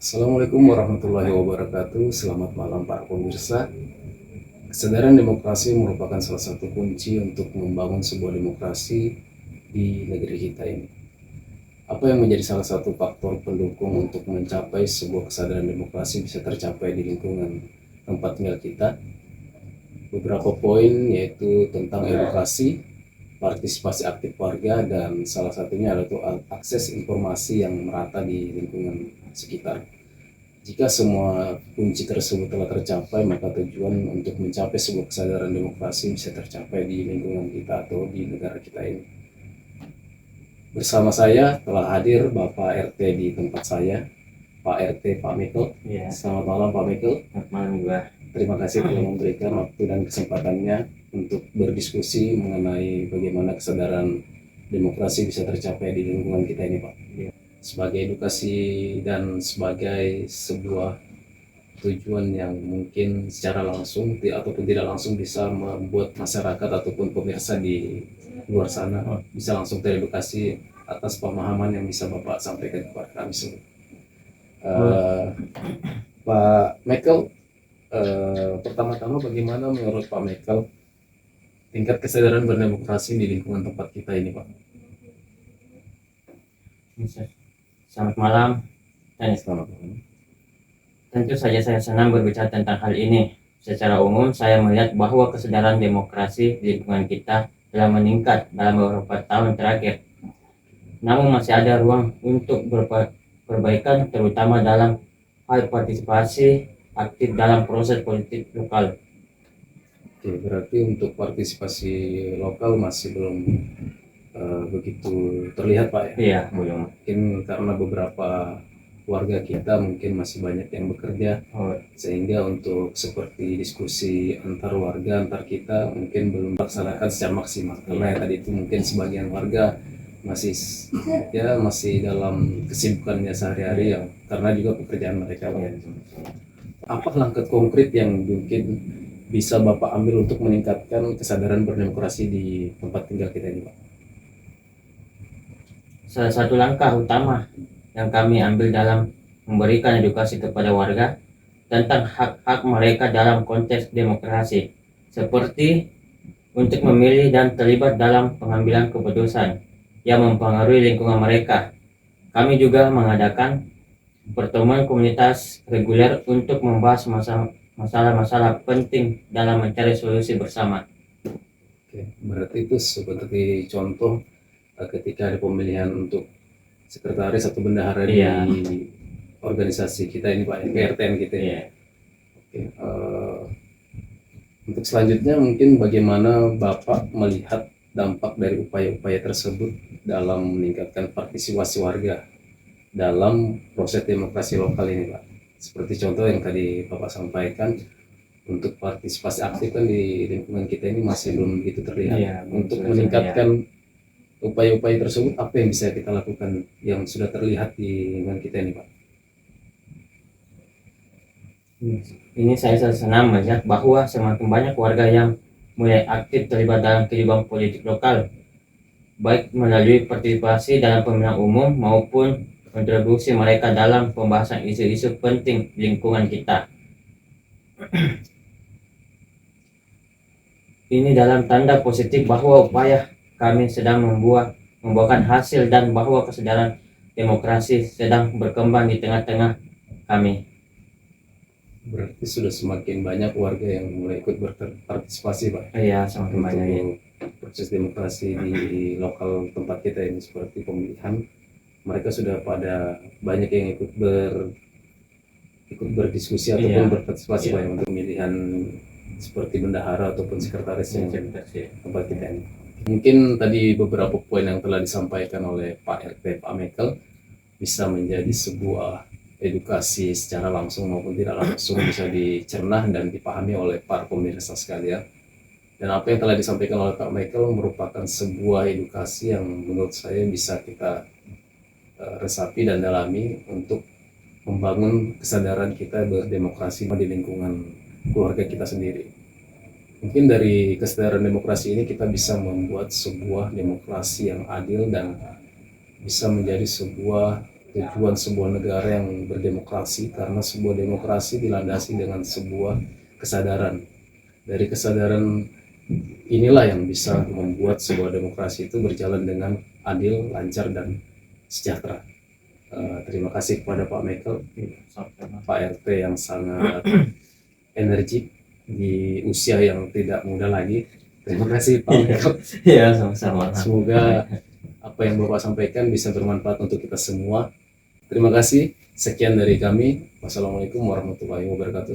Assalamualaikum warahmatullahi wabarakatuh. Selamat malam para pemirsa. Kesadaran demokrasi merupakan salah satu kunci untuk membangun sebuah demokrasi di negeri kita ini. Apa yang menjadi salah satu faktor pendukung untuk mencapai sebuah kesadaran demokrasi bisa tercapai di lingkungan tempat tinggal kita? Beberapa poin yaitu tentang edukasi, partisipasi aktif warga, dan salah satunya adalah akses informasi yang merata di lingkungan sekitar. Jika semua kunci tersebut telah tercapai, maka tujuan untuk mencapai sebuah kesadaran demokrasi bisa tercapai di lingkungan kita atau di negara kita ini. Bersama saya telah hadir Bapak RT di tempat saya, Pak RT Pak Michael. Ya, Selamat malam Pak Michael. selamat malam juga. Terima kasih telah memberikan waktu dan kesempatannya untuk berdiskusi mengenai bagaimana kesadaran demokrasi bisa tercapai di lingkungan kita ini, Pak. Ya. Sebagai edukasi dan sebagai sebuah tujuan yang mungkin secara langsung ataupun tidak langsung bisa membuat masyarakat ataupun pemirsa di luar sana bisa langsung teredukasi atas pemahaman yang bisa Bapak sampaikan kepada kami semua. Pak Michael, pertama-tama bagaimana menurut Pak Michael tingkat kesadaran berdemokrasi di lingkungan tempat kita ini, Pak? Selamat malam. Selamat malam. Tentu saja saya senang berbicara tentang hal ini. Secara umum, saya melihat bahwa kesadaran demokrasi di lingkungan kita telah meningkat dalam beberapa tahun terakhir. Namun masih ada ruang untuk perbaikan, terutama dalam hal partisipasi aktif dalam proses politik lokal. Oke, berarti untuk partisipasi lokal masih belum begitu terlihat, Pak, ya? Iya, belum. Mungkin karena beberapa warga kita mungkin masih banyak yang bekerja, sehingga untuk seperti diskusi antar warga, antar kita mungkin belum dilaksanakan secara maksimal. Karena ya, tadi itu mungkin sebagian warga masih dalam kesibukannya sehari-hari ya, karena juga pekerjaan mereka. Apa langkah konkret yang mungkin bisa Bapak ambil untuk meningkatkan kesadaran berdemokrasi di tempat tinggal kita ini, Pak? Salah satu langkah utama yang kami ambil dalam memberikan edukasi kepada warga tentang hak-hak mereka dalam konteks demokrasi, seperti untuk memilih dan terlibat dalam pengambilan keputusan yang mempengaruhi lingkungan mereka. Kami juga mengadakan pertemuan komunitas reguler untuk membahas masalah-masalah penting dalam mencari solusi bersama. Oke, berarti itu seperti contoh ketika ada pemilihan untuk sekretaris atau bendahara di organisasi kita ini, Pak, PRTN kita. Oke, untuk selanjutnya mungkin bagaimana Bapak melihat dampak dari upaya-upaya tersebut dalam meningkatkan partisipasi warga dalam proses demokrasi lokal ini, Pak? Seperti contoh yang tadi Bapak sampaikan, untuk partisipasi aktif kan di lingkungan kita ini masih belum begitu terlihat. Untuk meningkatkan upaya-upaya tersebut, apa yang bisa kita lakukan yang sudah terlihat di lingkungan kita ini, Pak? Ini saya senang melihat bahwa semakin banyak warga yang mulai aktif terlibat dalam kehidupan politik lokal, baik melalui partisipasi dalam pemilihan umum maupun kontribusi mereka dalam pembahasan isu-isu penting lingkungan kita. Ini dalam tanda positif bahwa upaya kami sedang membuahkan hasil dan bahwa kesadaran demokrasi sedang berkembang di tengah-tengah kami. Berarti sudah semakin banyak warga yang mulai ikut berpartisipasi, Pak? Iya, semakin banyak ya. Proses demokrasi di lokal tempat kita ini seperti pemilihan, mereka sudah pada banyak yang ikut berdiskusi ataupun berpartisipasi, Pak, untuk pemilihan seperti bendahara ataupun sekretaris yang tempat kita ini. Mungkin tadi beberapa poin yang telah disampaikan oleh Pak RT Pak Michael bisa menjadi sebuah edukasi secara langsung maupun tidak langsung, bisa dicerna dan dipahami oleh para pemirsa sekalian. Dan apa yang telah disampaikan oleh Pak Michael merupakan sebuah edukasi yang menurut saya bisa kita resapi dan dalami untuk membangun kesadaran kita berdemokrasi di lingkungan keluarga kita sendiri. Mungkin dari kesadaran demokrasi ini kita bisa membuat sebuah demokrasi yang adil dan bisa menjadi sebuah tujuan sebuah negara yang berdemokrasi, karena sebuah demokrasi dilandasi dengan sebuah kesadaran. Dari kesadaran inilah yang bisa membuat sebuah demokrasi itu berjalan dengan adil, lancar, dan sejahtera. Terima kasih kepada Pak Michael, Pak RT yang sangat energik di usia yang tidak muda lagi. Terima kasih Pak Michael. Ya, sama-sama. Semoga apa yang Bapak sampaikan bisa bermanfaat untuk kita semua. Terima kasih. Sekian dari kami. Wassalamualaikum warahmatullahi wabarakatuh.